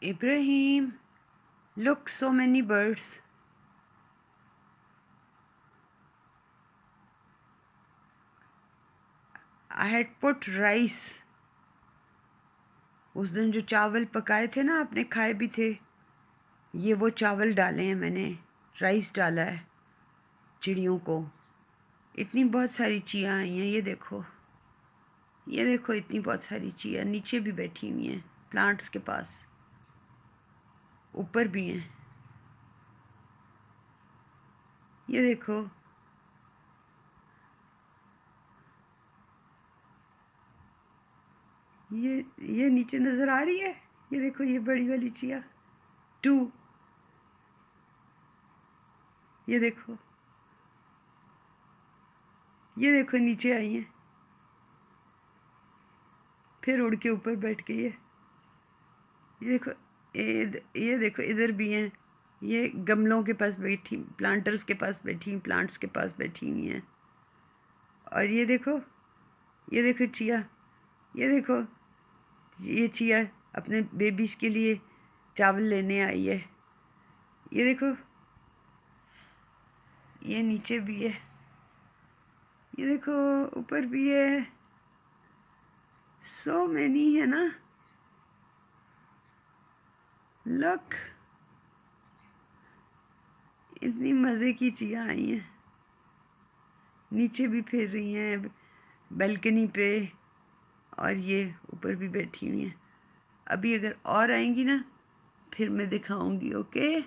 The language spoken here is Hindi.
Ibrahim, look, so many birds. I had put rice. उस दिन जो चावल पकाए थे ना, आपने खाए भी थे, ये वो चावल डाले हैं मैंने, राइस डाला है चिड़ियों को। इतनी बहुत सारी चिड़ियाँ आई हैं, ये देखो इतनी बहुत सारी चिड़ियाँ नीचे भी बैठी हुई हैं प्लांट्स के पास, ऊपर भी हैं। ये देखो, ये नीचे नज़र आ रही है। ये देखो, ये बड़ी वाली चिड़िया 2, ये देखो, ये देखो नीचे आई हैं, फिर उड़ के ऊपर बैठ गई है। ये देखो, ये देखो इधर भी हैं, ये गमलों के पास बैठी, प्लांटर्स के पास बैठी, प्लांट्स के पास बैठी हुई हैं। और ये देखो चिया, ये देखो, ये चिया अपने बेबीज़ के लिए चावल लेने आई है। ये देखो, ये नीचे भी है, ये देखो ऊपर भी है। सो मैनी है ना, लुक, इतनी मज़े की चिड़िया आई हैं, नीचे भी फिर रही हैं बालकनी पे, और ये ऊपर भी बैठी हुई हैं। अभी अगर और आएंगी ना, फिर मैं दिखाऊंगी, ओके।